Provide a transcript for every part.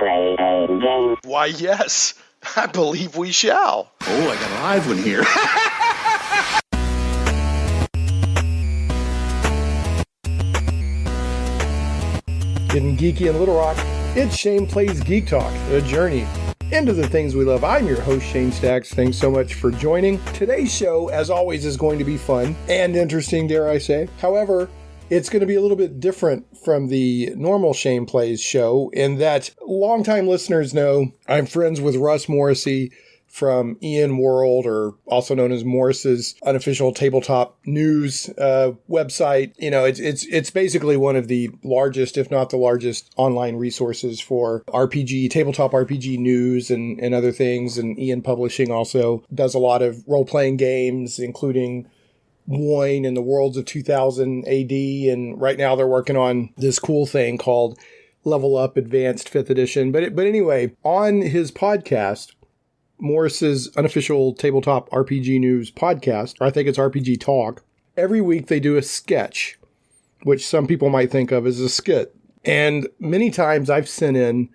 play a game? Why, yes. I believe we shall. Oh, I got a live one here. Getting geeky in Little Rock, it's Shane Plays Geek Talk, a journey into the things we love. I'm your host, Shane Stacks. Thanks so much for joining. Today's show, as always, is going to be fun and interesting, dare I say. However, it's going to be a little bit different from the normal Shane Plays show in that longtime listeners know I'm friends with Russ Morrissey from Ian World, or also known as Morrus's Unofficial Tabletop News website. You know, it's basically one of the largest, if not the largest, online resources for RPG, tabletop RPG news and other things. And Ian Publishing also does a lot of role-playing games, including Wine in the Worlds of 2000 AD. And right now they're working on this cool thing called Level Up Advanced 5th Edition. But anyway, on his podcast, Morrus's Unofficial Tabletop RPG News podcast, or I think it's RPG Talk, every week they do a sketch, which some people might think of as a skit. And many times I've sent in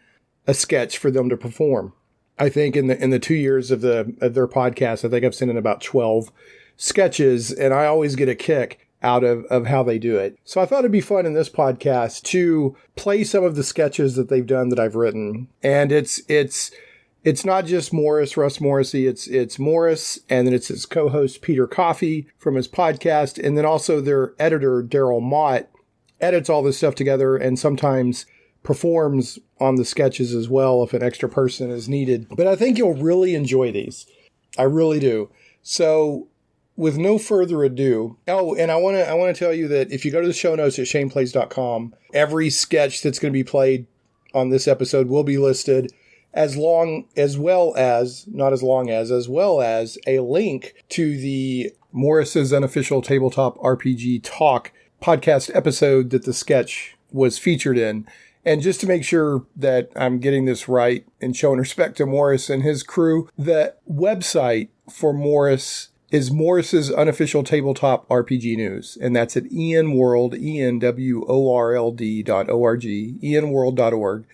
a sketch for them to perform. I think in the 2 years of their podcast, I think I've sent in about 12 sketches, and I always get a kick out of how they do it. So I thought it'd be fun in this podcast to play some of the sketches that they've done that I've written. And it's not just Russ Morrissey, it's Morrus, and then it's his co-host Peter Coffey from his podcast, and then also their editor, Darryl Mott, edits all this stuff together and sometimes performs on the sketches as well if an extra person is needed. But I think you'll really enjoy these. I really do. So with no further ado, and I want to tell you that if you go to the show notes at shaneplays.com, every sketch that's going to be played on this episode will be listed, as well as a link to the Morrus's Unofficial Tabletop RPG Talk podcast episode that the sketch was featured in. And just to make sure that I'm getting this right and showing respect to Morrus and his crew, the website for Morrus is Morrus's Unofficial Tabletop RPG News. And that's at ianworld, ENWORLD.org, ianworld.org.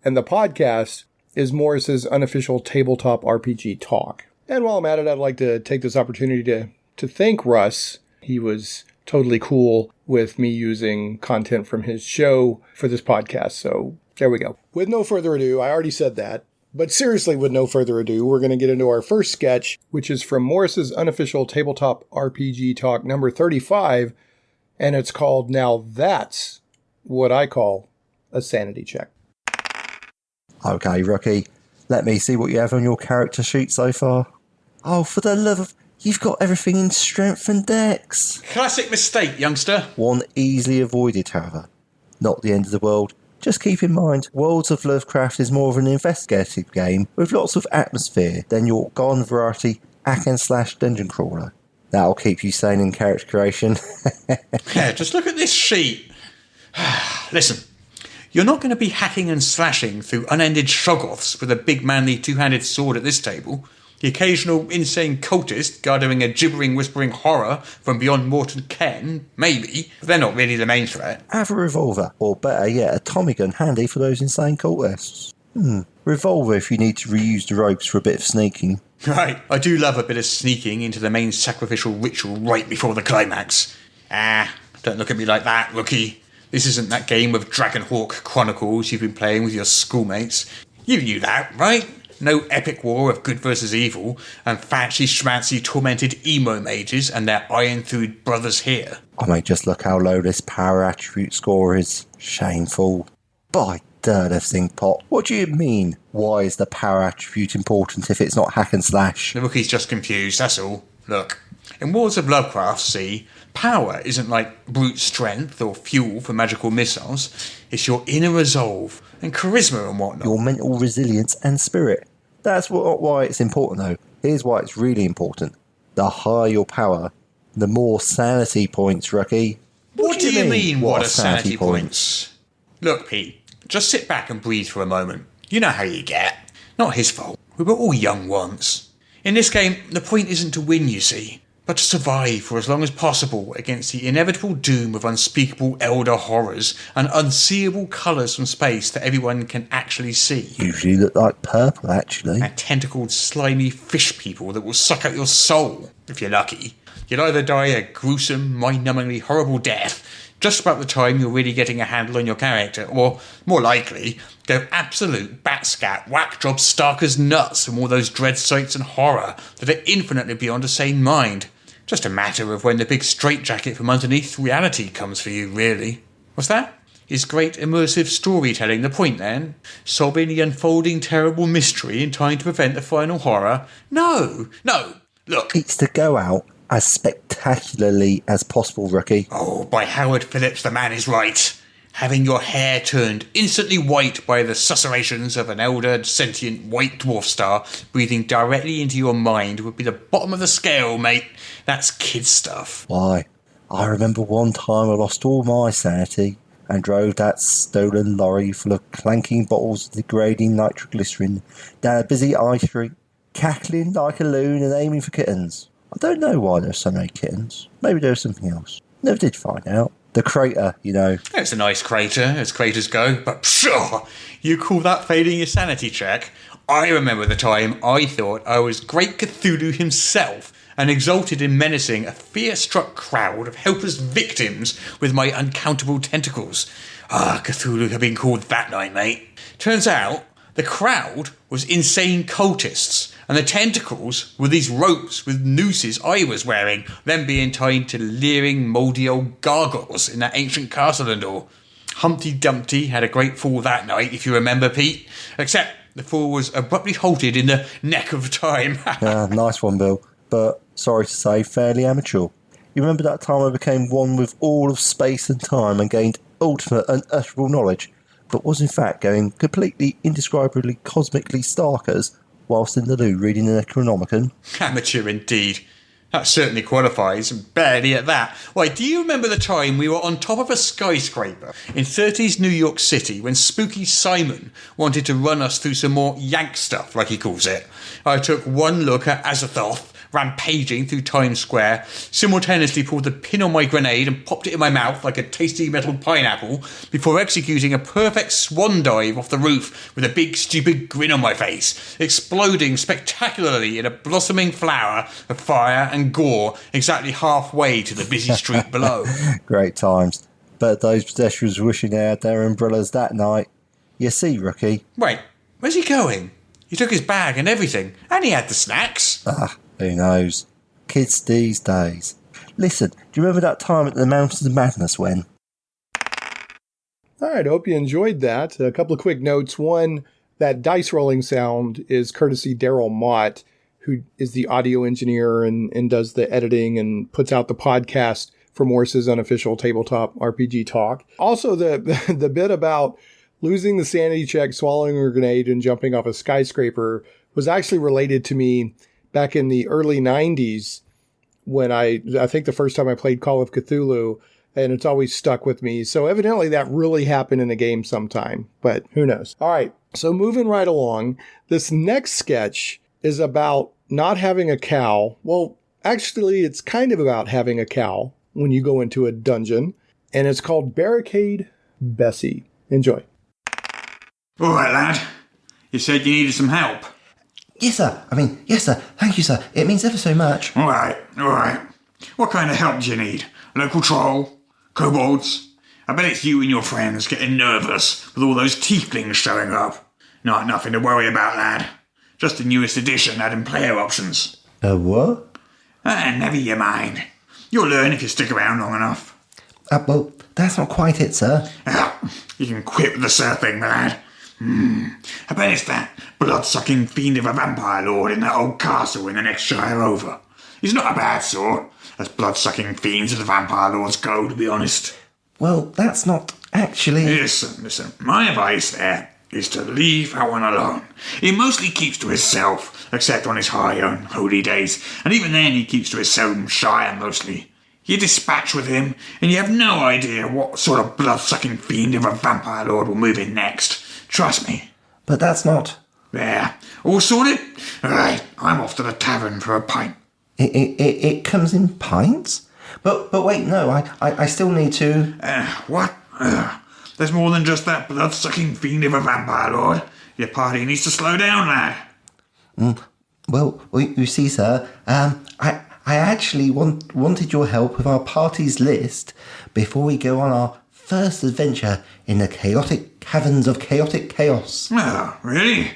And the podcast is Morrus's Unofficial Tabletop RPG Talk. And while I'm at it, I'd like to take this opportunity to thank Russ. He was totally cool with me using content from his show for this podcast. So there we go. With no further ado, I already said that, but seriously, with no further ado, we're going to get into our first sketch, which is from Morrus's Unofficial Tabletop RPG Talk number 35, and it's called Now That's What I Call a Sanity Check. Okay, Rookie, let me see what you have on your character sheet so far. Oh, for the love of... You've got everything in strength and dex. Classic mistake, youngster. One easily avoided, however. Not the end of the world. Just keep in mind, Worlds of Lovecraft is more of an investigative game with lots of atmosphere than your garden variety hack and slash dungeon crawler. That'll keep you sane in character creation. Yeah, just look at this sheet. Listen. You're not going to be hacking and slashing through unended shoggoths with a big manly two-handed sword at this table. The occasional insane cultist gathering a gibbering, whispering horror from beyond mortal ken, maybe, but they're not really the main threat. Have a revolver, or better yet, a Tommy gun handy for those insane cultists. Revolver if you need to reuse the ropes for a bit of sneaking. Right, I do love a bit of sneaking into the main sacrificial ritual right before the climax. Don't look at me like that, Rookie. This isn't that game of Dragonhawk Chronicles you've been playing with your schoolmates. You knew that, right? No epic war of good versus evil, and fancy schmancy tormented emo mages and their iron-thewed brothers here. I may just look how low this power attribute score is. Shameful. By Dirteth Pot, what do you mean? Why is the power attribute important if it's not hack and slash? The Rookie's just confused, that's all. Look, in Worlds of Lovecraft, see, power isn't like brute strength or fuel for magical missiles. It's your inner resolve and charisma and whatnot. Your mental resilience and spirit. That's why it's important, though. Here's why it's really important. The higher your power, the more sanity points, Rookie. What do you mean, what are sanity points? Look, Pete, just sit back and breathe for a moment. You know how you get. Not his fault. We were all young once. In this game, the point isn't to win, you see. but to survive for as long as possible against the inevitable doom of unspeakable elder horrors and unseeable colours from space that everyone can actually see. Usually look like purple, actually. And tentacled, slimy fish people that will suck out your soul, if you're lucky. You'll either die a gruesome, mind-numbingly horrible death just about the time you're really getting a handle on your character, or, more likely, go absolute bat-scat whack-job stark as nuts from all those dread sights and horror that are infinitely beyond a sane mind. Just a matter of when the big straitjacket from underneath reality comes for you, really. What's that? Is great immersive storytelling the point, then? Solving the unfolding terrible mystery in time to prevent the final horror? No! Look! It's to go out as spectacularly as possible, rookie. Oh, by Howard Phillips, the man is right. Having your hair turned instantly white by the susurrations of an elder sentient white dwarf star breathing directly into your mind would be the bottom of the scale, mate. That's kid stuff. Why, I remember one time I lost all my sanity and drove that stolen lorry full of clanking bottles of degrading nitroglycerin down a busy high street, cackling like a loon and aiming for kittens. I don't know why there's so many kittens. Maybe there's something else. Never did find out. The crater, you know. It's a nice crater, as craters go, but pshaw! You call that failing your sanity check? I remember the time I thought I was Great Cthulhu himself and exulted in menacing a fear-struck crowd of helpless victims with my uncountable tentacles. Cthulhu had been called that night, mate. Turns out, the crowd was insane cultists, and the tentacles were these ropes with nooses I was wearing, them being tied to leering, mouldy old gargoyles in that ancient castle and all. Humpty Dumpty had a great fall that night, if you remember, Pete, except the fall was abruptly halted in the neck of time. Nice one, Bill, but sorry to say, fairly amateur. You remember that time I became one with all of space and time and gained ultimate unutterable knowledge, but was in fact going completely indescribably cosmically starkers whilst in the loo reading the Necronomicon? Amateur indeed. That certainly qualifies, and barely at that. Why, do you remember the time we were on top of a skyscraper in 30s New York City when Spooky Simon wanted to run us through some more Yank stuff, like he calls it? I took one look at Azathoth rampaging through Times Square, simultaneously pulled the pin on my grenade and popped it in my mouth like a tasty metal pineapple before executing a perfect swan dive off the roof with a big stupid grin on my face, exploding spectacularly in a blossoming flower of fire and gore exactly halfway to the busy street below. Great times. But those pedestrians wishing they had their umbrellas that night. You see, rookie. Wait, where's he going? He took his bag and everything, and he had the snacks. Who knows? Kids these days. Listen, do you remember that time at the Mountains of Madness when? All right, I hope you enjoyed that. A couple of quick notes. One, that dice rolling sound is courtesy Darryl Mott, who is the audio engineer and does the editing and puts out the podcast for Morrus's Unofficial Tabletop RPG Talk. Also, the bit about losing the sanity check, swallowing a grenade, and jumping off a skyscraper was actually related to me back in the early 90s when I think the first time I played Call of Cthulhu, and it's always stuck with me. So evidently that really happened in a game sometime, but who knows? All right, so moving right along, this next sketch is about not having a cow. Well, actually, it's kind of about having a cow when you go into a dungeon, and it's called Barricade Bessie. Enjoy. All right, lad. You said you needed some help. Yes, sir. Yes, sir. Thank you, sir. It means ever so much. All right. What kind of help do you need? Local troll? Kobolds? I bet it's you and your friends getting nervous with all those tieflings showing up. Nothing to worry about, lad. Just the newest edition adding player options. What? Never you mind. You'll learn if you stick around long enough. Well, that's not quite it, sir. You can quit with the sir thing, my lad. I bet it's that blood-sucking fiend of a vampire lord in that old castle in the next shire over. He's not a bad sort, as blood-sucking fiends of the vampire lords go, to be honest. Well, that's not actually... Listen. My advice there is to leave that one alone. He mostly keeps to himself, except on his high and holy days, and even then he keeps to his own shire mostly. You dispatch with him, and you have no idea what sort of blood-sucking fiend of a vampire lord will move in next. Trust me. But that's not... There. All sorted? All right, I'm off to the tavern for a pint. It comes in pints? But wait, no, I still need to... What? There's more than just that blood-sucking fiend of a vampire lord. Your party needs to slow down, lad. Well, you see, sir, I actually wanted your help with our party's list before we go on our first adventure in the chaotic caverns of chaotic chaos. Oh, really?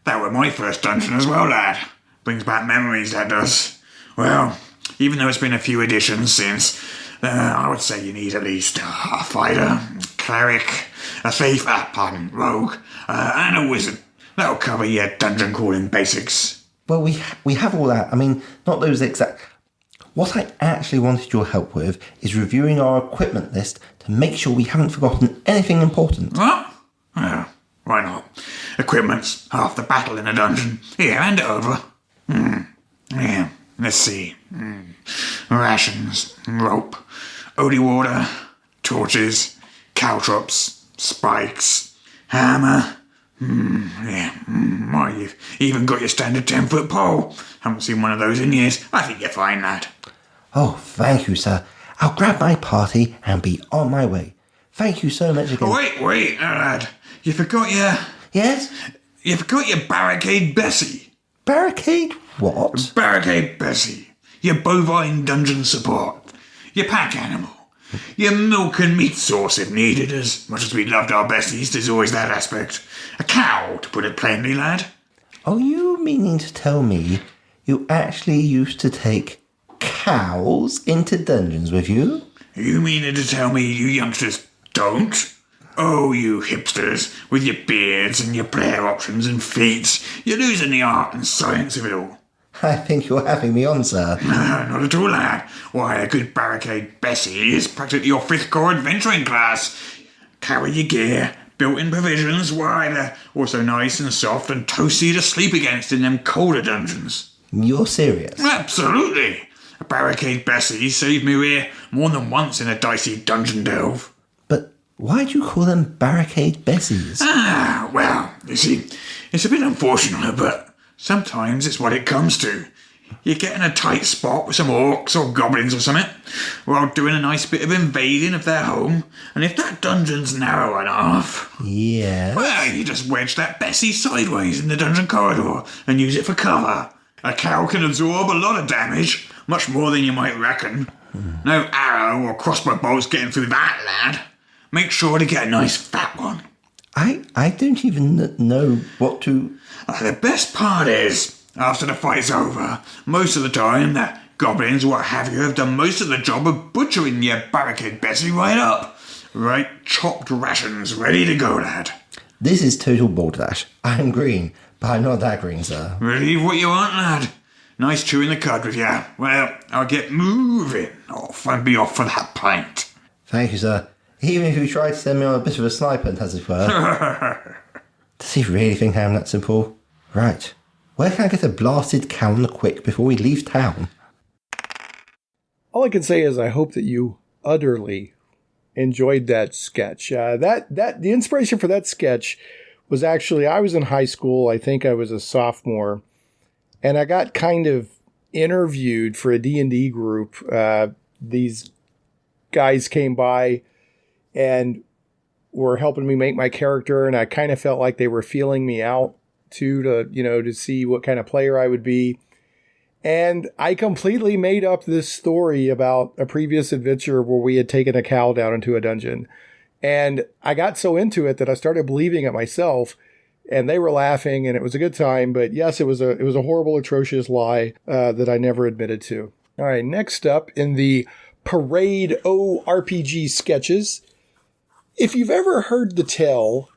That were my first dungeon as well, lad. Brings back memories, that does. Well, even though it's been a few editions since, I would say you need at least a fighter, cleric, a thief, rogue, and a wizard. That'll cover your dungeon crawling basics. Well, we have all that. I mean, not those exact... What I actually wanted your help with is reviewing our equipment list to make sure we haven't forgotten anything important. What? Well, why not? Equipment's half the battle in a dungeon. Here, hand it over. Yeah, let's see. Rations, rope, odie water, torches, caltrops, spikes, hammer. Why, you've even got your standard 10-foot pole. Haven't seen one of those in years. I think you're fine, lad. Oh, thank you, sir. I'll grab my party and be on my way. Thank you so much again. Oh, wait, lad. You forgot your... Yes? You forgot your Barricade Bessie. Barricade what? Barricade Bessie. Your bovine dungeon support. Your pack animal. Your milk and meat source if needed. As much as we loved our Bessies, there's always that aspect. A cow, to put it plainly, lad. Are you meaning to tell me you actually used to take cows into dungeons with you? You meaning to tell me you youngsters don't? Oh, you hipsters, with your beards and your player options and feats, you're losing the art and science of it all. I think you're having me on, sir. Not at all, lad. Why, a good Barricade Bessie is practically your 5th core adventuring class. Carry your gear, built-in provisions, why, they're also nice and soft and toasty to sleep against in them colder dungeons. You're serious? Absolutely. A Barricade Bessie saved me rear more than once in a dicey dungeon delve. But why do you call them Barricade Bessies? Well, you see, it's a bit unfortunate, but sometimes it's what it comes to. You get in a tight spot with some orcs or goblins or something, while doing a nice bit of invading of their home, and if that dungeon's narrow enough... Yeah. Well, you just wedge that Bessie sideways in the dungeon corridor and use it for cover. A cow can absorb a lot of damage, much more than you might reckon. No arrow or crossbow bolts getting through that, lad. Make sure to get a nice fat one. I don't even know what to... The best part is, after the fight's over, most of the time the goblins or what have you have done most of the job of butchering your Barricade Bessie right up. Right chopped rations ready to go, lad. This is total balderdash. I'm green, but I'm not that green, sir. Believe what you want, lad. Nice chewing the cud with you. Well, I'll get moving off and be off for that pint. Thank you, sir. Even if you tried to send me on a bit of a sniper, as it were. Does he really think I'm that simple? Right. Where can I get a blasted cow on the quick before we leave town? All I can say is I hope that you utterly enjoyed that sketch. The inspiration for that sketch was actually, I was in high school. I think I was a sophomore. And I got kind of interviewed for a D&D group. These guys came by and were helping me make my character, and I kind of felt like they were feeling me out too, to see what kind of player I would be. And I completely made up this story about a previous adventure where we had taken a cow down into a dungeon. And I got so into it that I started believing it myself, and they were laughing, and it was a good time. But yes, it was a horrible, atrocious lie that I never admitted to. All right, next up in the Parade O RPG sketches, if you've ever heard the tale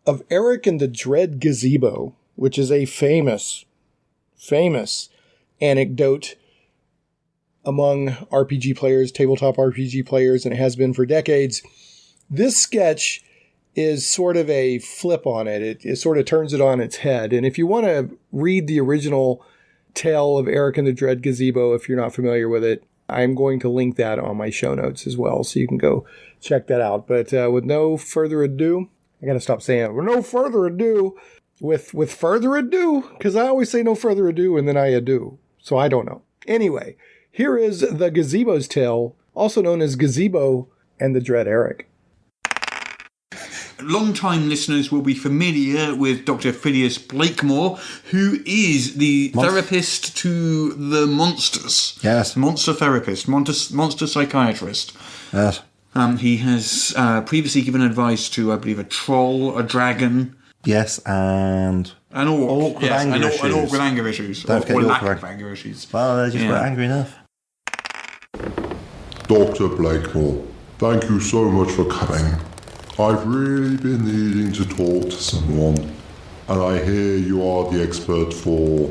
of Eric and the Dread Gazebo, which is a famous anecdote among RPG players, tabletop RPG players, and it has been for decades, this sketch is sort of a flip on it. It sort of turns it on its head. And if you want to read the original tale of Eric and the Dread Gazebo, if you're not familiar with it, I'm going to link that on my show notes as well, so you can go check that out. But with no further ado, I got to stop saying it. With no further ado, with further ado, because I always say no further ado, and then I ado. So I don't know. Anyway, here is the Gazebo's Tale, also known as Gazebo and the Dread Eric. Long-time listeners will be familiar with Dr. Phileas Blakemore, who is the therapist to the monsters. Yes. Monster therapist, monster psychiatrist. Yes. He has previously given advice to, I believe, a troll, a dragon. Yes, and... An orc. Yes, an orc with anger issues. Don't forget or the lack orc of anger issues. Well, they just weren't angry enough. Dr. Blakemore, thank you so much for coming. I've really been needing to talk to someone, and I hear you are the expert for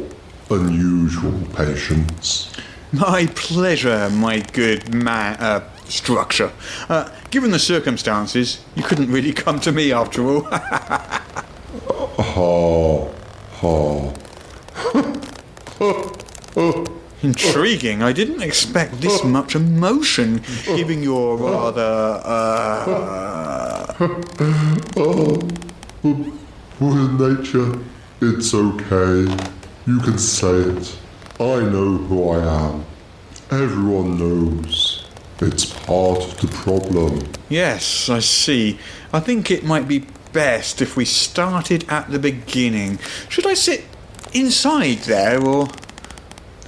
unusual patients. My pleasure, my good man, Structure. Given the circumstances, you couldn't really come to me after all. Intriguing. I didn't expect this much emotion, given your rather, With nature, it's okay. You can say it. I know who I am. Everyone knows. It's part of the problem. Yes, I see. I think it might be best if we started at the beginning. Should I sit inside there, or...?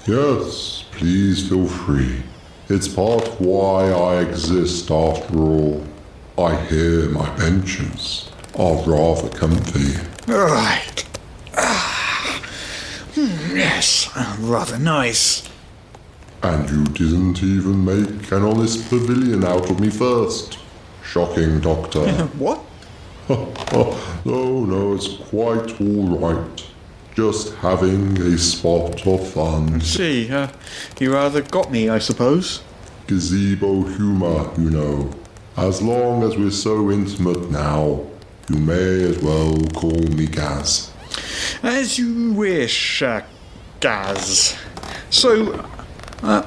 Yes, please feel free. It's part of why I exist after all. I hear my benches are rather comfy. Right. Yes, rather nice. And you didn't even make an honest pavilion out of me first. Shocking, Doctor. What? No, it's quite all right. Just having a spot of fun. See, you rather got me, I suppose. Gazebo humour, you know. As long as we're so intimate now, you may as well call me Gaz. As you wish, Gaz. So,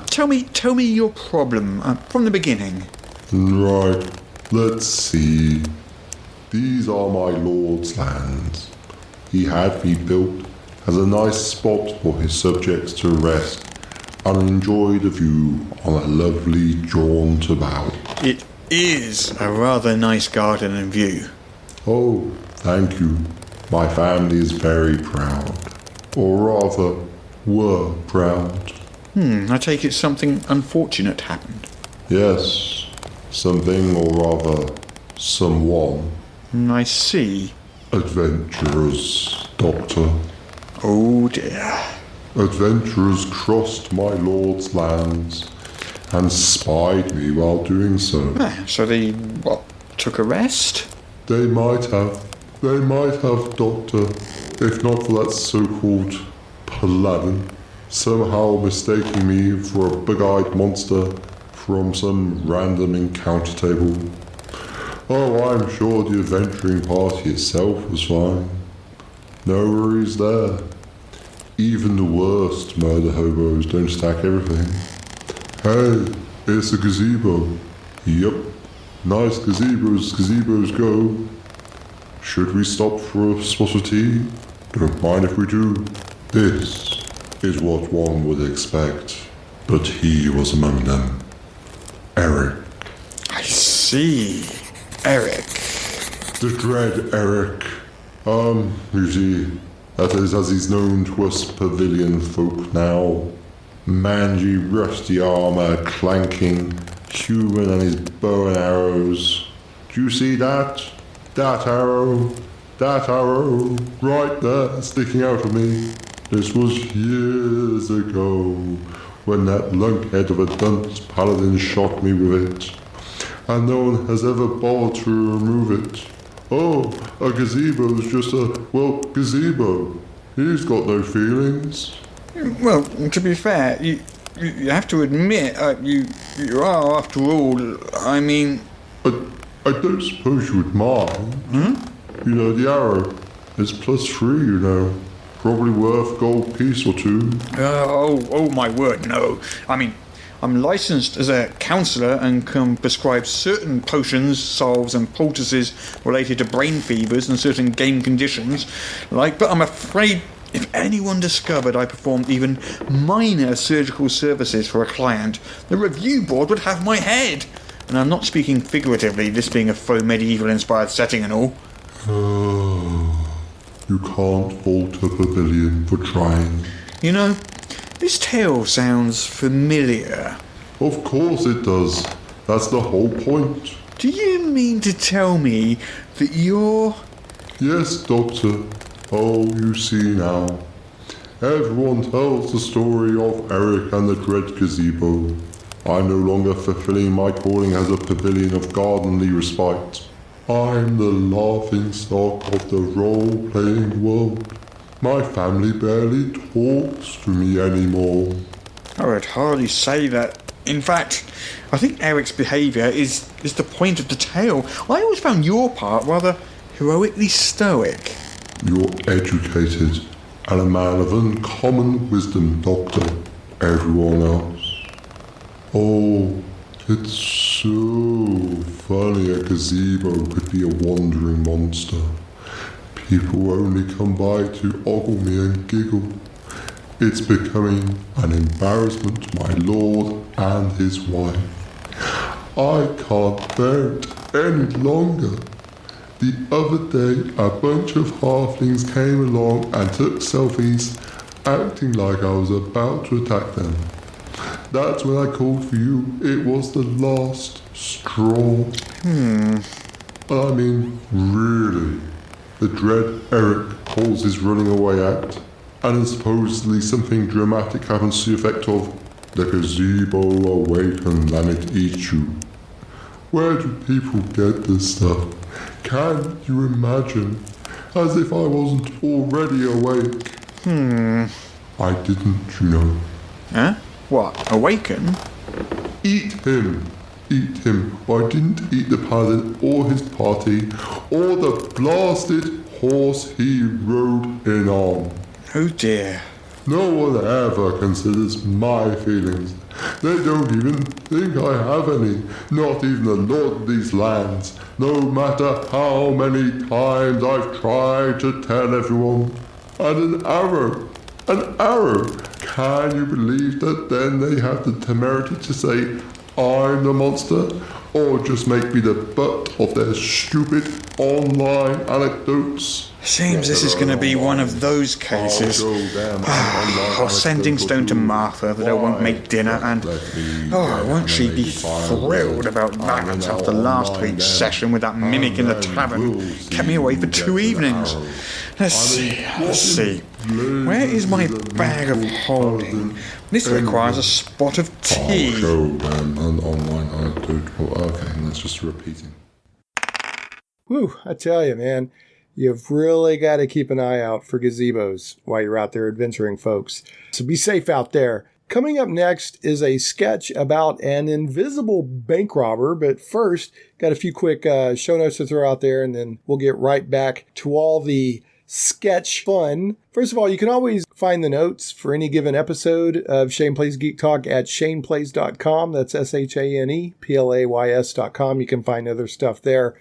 tell me your problem from the beginning. Right, let's see. These are my lord's lands. He had me built as a nice spot for his subjects to rest and enjoy the view on a lovely jaunt about. It is a rather nice garden and view. Oh, thank you. My family is very proud. Or rather, were proud. I take it something unfortunate happened. Yes, something or rather, someone. I see. Adventurers, Doctor. Oh dear. Adventurers crossed my lord's lands and spied me while doing so. So they, took a rest? They might have, Doctor, if not for that so-called paladin, somehow mistaking me for a big-eyed monster from some random encounter table. Oh, I'm sure the adventuring party itself was fine. No worries there. Even the worst murder hobos don't stack everything. Hey, it's a gazebo. Yep, nice gazebos go. Should we stop for a spot of tea? Don't mind if we do. This is what one would expect, but he was among them. Eric. I see. Eric. The dread Eric. You see, that is as he's known to us pavilion folk now. Mangy, rusty armour, clanking, human and his bow and arrows. Do you see that? That arrow, right there, sticking out of me. This was years ago, when that lunkhead of a dunce paladin shot me with it. And no one has ever bothered to remove it. Oh, a gazebo's just gazebo. He's got no feelings. Well, to be fair, you have to admit, you are, after all, I mean... I don't suppose you would mind. You know, the arrow is +3, you know. Probably worth gold piece or two. Oh my word, no. I mean, I'm licensed as a counsellor and can prescribe certain potions, salves and poultices related to brain fevers and certain game conditions. But I'm afraid If anyone discovered I performed even minor surgical services for a client, the review board would have my head. And I'm not speaking figuratively, this being a faux medieval-inspired setting and all. You can't fault a pavilion for trying. You know, this tale sounds familiar. Of course it does. That's the whole point. Do you mean to tell me that you're... Yes, Doctor. Oh, you see now. Everyone tells the story of Eric and the Dread Gazebo. I'm no longer fulfilling my calling as a pavilion of gardenly respite. I'm the laughing stock of the role-playing world. My family barely talks to me anymore. I would hardly say that. In fact, I think Eric's behaviour is the point of the tale. I always found your part rather heroically stoic. You're educated and a man of uncommon wisdom, Doctor. Everyone else. Oh, it's so funny a gazebo could be a wandering monster. People only come by to ogle me and giggle. It's becoming an embarrassment to my lord and his wife. I can't bear it any longer. The other day, a bunch of halflings came along and took selfies, acting like I was about to attack them. That's when I called for you. It was the last straw. I mean, really. The dread Eric calls his running away act, and then supposedly something dramatic happens to the effect of the gazebo awakens and it eats you. Where do people get this stuff? Can you imagine? As if I wasn't already awake. I didn't, you know. Huh? What? Awaken? Eat him. Eat him. I didn't eat the paladin or his party or the blasted horse he rode in on. Oh dear. No one ever considers my feelings. They don't even think I have any. Not even the lord of these lands. No matter how many times I've tried to tell everyone. And an arrow. An arrow. Can you believe that then they have the temerity to say I'm the monster? Or just make me the butt of their stupid online anecdotes? Seems this is going to be one of those cases. Or sending stone to Martha that I won't make dinner, and won't she be thrilled about that after last week's session with that mimic in the tavern? Kept me away for 2 evenings. Let's see. Where is my bag of holding? This requires a spot of tea. Online anecdote. Okay, that's just repeating. Whew, I tell you, man. You've really got to keep an eye out for gazebos while you're out there adventuring, folks. So be safe out there. Coming up next is a sketch about an invisible bank robber. But first, got a few quick show notes to throw out there, and then we'll get right back to all the sketch fun. First of all, you can always find the notes for any given episode of Shane Plays Geek Talk at shaneplays.com. That's ShanePlays.com. You can find other stuff there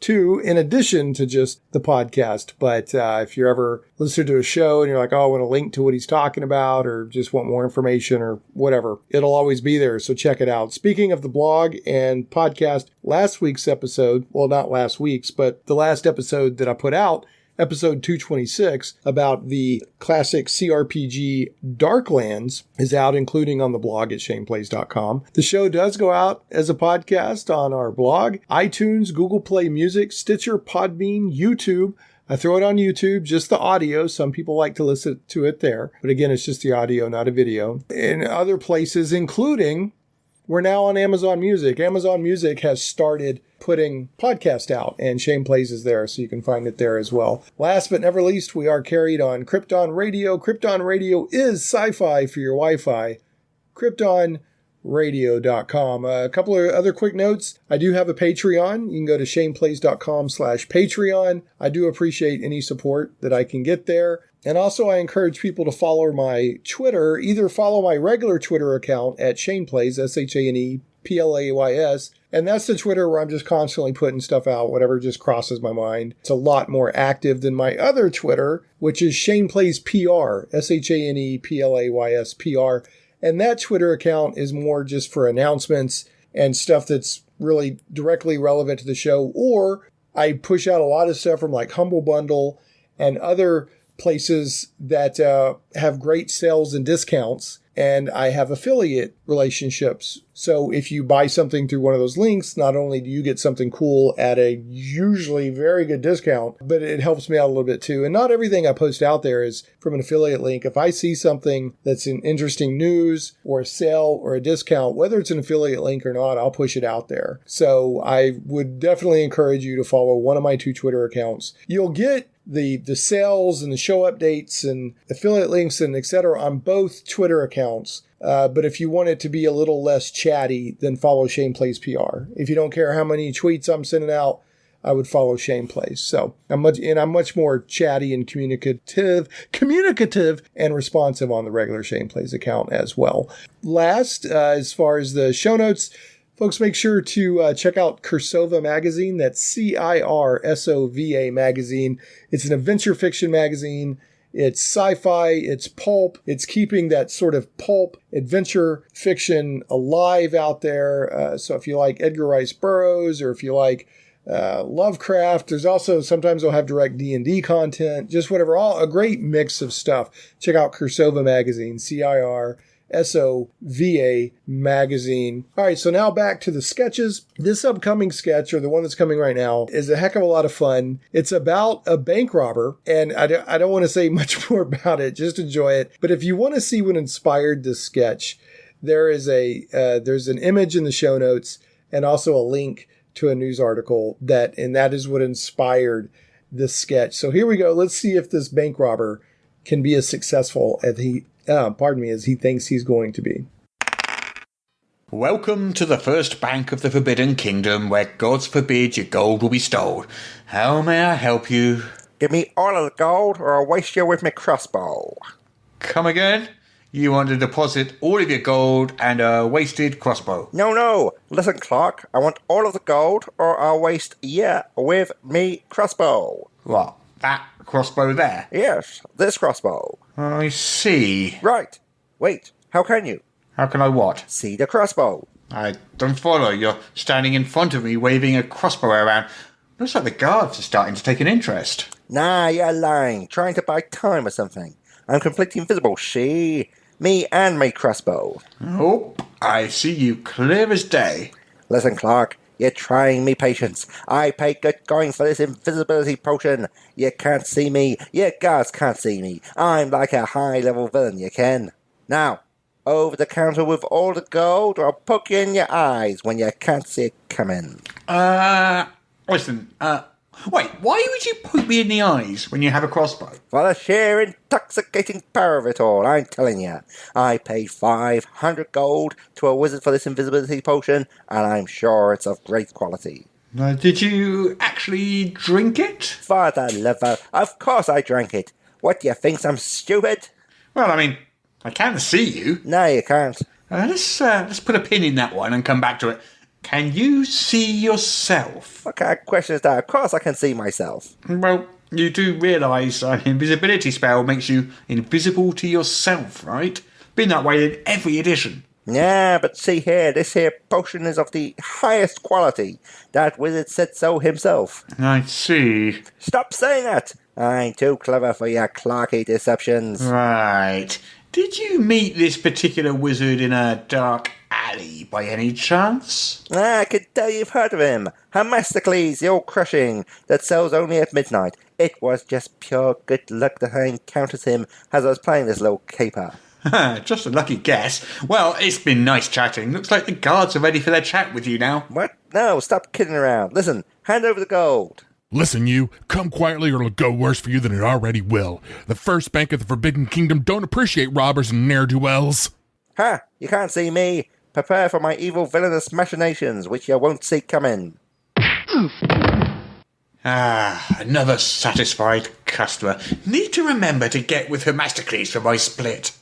too, in addition to just the podcast. But if you're ever listening to a show and you're like, oh, I want to link to what he's talking about, or just want more information or whatever, it'll always be there. So check it out. Speaking of the blog and podcast, last week's episode, well, not last week's, but the last episode that I put out, episode 226, about the classic CRPG Darklands, is out, including on the blog at shaneplays.com. The show does go out as a podcast on our blog, iTunes, Google Play Music, Stitcher, Podbean, YouTube. I throw it on YouTube, just the audio. Some people like to listen to it there. But again, it's just the audio, not a video. In other places, including, we're now on Amazon Music. Amazon Music has started putting podcast out, and Shane Plays is there, so you can find it there as well. Last but never least, we are carried on Krypton Radio. Krypton Radio is sci-fi for your Wi-Fi. KryptonRadio.com. A couple of other quick notes. I do have a Patreon. You can go to shaneplays.com/Patreon. I do appreciate any support that I can get there. And also, I encourage people to follow my Twitter. Either follow my regular Twitter account at Shane Plays, Plays. And that's the Twitter where I'm just constantly putting stuff out, whatever just crosses my mind. It's a lot more active than my other Twitter, which is Shane Plays PR, ShanePlays PR. And that Twitter account is more just for announcements and stuff that's really directly relevant to the show. Or I push out a lot of stuff from like Humble Bundle and other places that have great sales and discounts. And I have affiliate relationships. So if you buy something through one of those links, not only do you get something cool at a usually very good discount, but it helps me out a little bit too. And not everything I post out there is from an affiliate link. If I see something that's an interesting news or a sale or a discount, whether it's an affiliate link or not, I'll push it out there. So I would definitely encourage you to follow one of my 2 Twitter accounts. You'll get the sales and the show updates and affiliate links and etc. on both Twitter accounts. But if you want it to be a little less chatty, then follow Shane Plays PR. If you don't care how many tweets I'm sending out, I would follow Shane Plays. So I'm much more chatty and communicative and responsive on the regular Shane Plays account as well. Last, as far as the show notes, folks, make sure to check out Cursova magazine. That's CIRSOVA magazine. It's an adventure fiction magazine. It's sci-fi, it's pulp, it's keeping that sort of pulp adventure fiction alive out there. So if you like Edgar Rice Burroughs or if you like Lovecraft, there's also, sometimes they'll have direct D&D content, just whatever, all a great mix of stuff. Check out Cursova magazine, CIRSOVA magazine. All right, so now back to the sketches. This upcoming sketch, or the one that's coming right now, is a heck of a lot of fun. It's about a bank robber, and I don't want to say much more about it. Just enjoy it. But if you want to see what inspired this sketch, there's an image in the show notes and also a link to a news article that is what inspired this sketch. So here we go. Let's see if this bank robber can be as successful as he thinks he's going to be. Welcome to the first bank of the Forbidden Kingdom, where gods forbid your gold will be stole. How may I help you? Give me all of the gold, or I'll waste you with my crossbow. Come again? You want to deposit all of your gold and a wasted crossbow? No. Listen, Clark. I want all of the gold, or I'll waste you with me crossbow. What? That crossbow there? Yes, this crossbow. I see. Right. Wait, how can you? How can I what? See the crossbow. I don't follow. You're standing in front of me waving a crossbow around. Looks like the guards are starting to take an interest. Nah, you're lying. Trying to buy time or something. I'm completely invisible, see? Me and my crossbow. Oh, I see you clear as day. Listen, Clark. You're trying me patience. I pay good going for this invisibility potion. You can't see me. Your guards can't see me. I'm like a high-level villain, you can. Now, over the counter with all the gold, or I'll poke you in your eyes when you can't see it coming. Listen, wait, why would you poke me in the eyes when you have a crossbow? For the sheer intoxicating power of it all, I'm telling you. I paid 500 gold to a wizard for this invisibility potion, and I'm sure it's of great quality. Did you actually drink it? For the liver, of course I drank it. What, do you think I'm stupid? Well, I mean, I can see you. No, you can't. Let's put a pin in that one and come back to it. Can you see yourself? What kind of question is that? Of course I can see myself. Well, you do realise an invisibility spell makes you invisible to yourself, right? Been that way in every edition. Yeah, but see here, this here potion is of the highest quality. That wizard said so himself. I see. Stop saying that! I'm too clever for your Clarky deceptions. Right. Did you meet this particular wizard in a dark alley by any chance? I could tell you've heard of him. Hermestocles, the old crushing, that sells only at midnight. It was just pure good luck that I encountered him as I was playing this little caper. Just a lucky guess. Well, it's been nice chatting. Looks like the guards are ready for their chat with you now. What? No, stop kidding around. Listen, hand over the gold. Listen, you, come quietly or it'll go worse for you than it already will. The first bank of the Forbidden Kingdom don't appreciate robbers and ne'er-do-wells. Ha! You can't see me. Prepare for my evil villainous machinations, which you won't see coming. Another satisfied customer. Need to remember to get with Hermestocles for my split.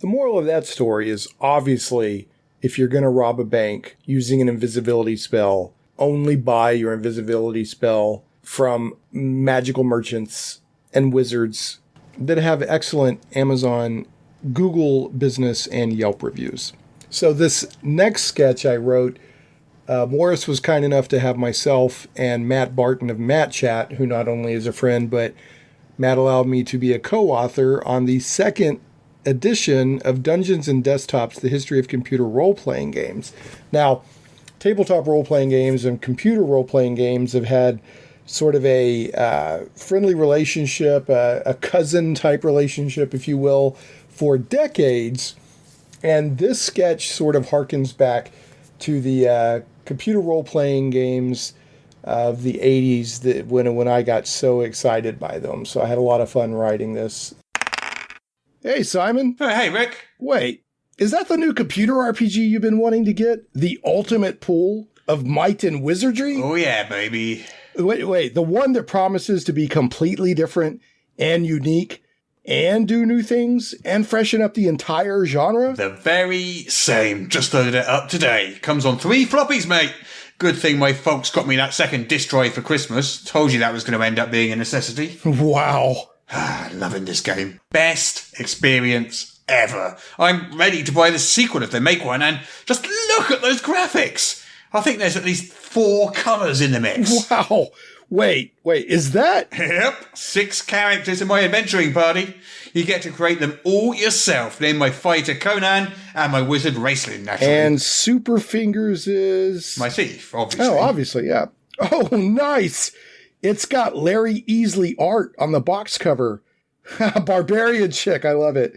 The moral of that story is obviously if you're going to rob a bank using an invisibility spell, only buy your invisibility spell from magical merchants and wizards that have excellent Amazon, Google business, and Yelp reviews. So this next sketch I wrote, Morrus was kind enough to have myself and Matt Barton of Matt Chat, who not only is a friend, but Matt allowed me to be a co-author on the second edition of Dungeons and Desktops, The History of Computer Role-Playing Games. Now, tabletop role-playing games and computer role-playing games have had sort of a friendly relationship, a cousin-type relationship, if you will, for decades. And this sketch sort of harkens back to the computer role-playing games of the 80s that when I got so excited by them. So I had a lot of fun writing this. Hey, Simon. Oh, hey, Rick. Wait, is that the new computer RPG you've been wanting to get? The ultimate pool of might and wizardry? Oh, yeah, baby. Wait, the one that promises to be completely different and unique and do new things and freshen up the entire genre? The very same. Just loaded it up today. Comes on 3 floppies, mate. Good thing my folks got me that second disk drive for Christmas. Told you that was going to end up being a necessity. Wow. Loving this game. Best experience ever. I'm ready to buy the sequel if they make one, and just look at those graphics. I think there's at least 4 colours in the mix. Wow. Wait, is that? Yep, 6 characters in my adventuring party. You get to create them all yourself. Name my fighter Conan and my wizard Raceland, naturally. And Super Fingers is... my thief, obviously. Oh, obviously, yeah. Oh, nice. It's got Larry Easley art on the box cover. Barbarian chick, I love it.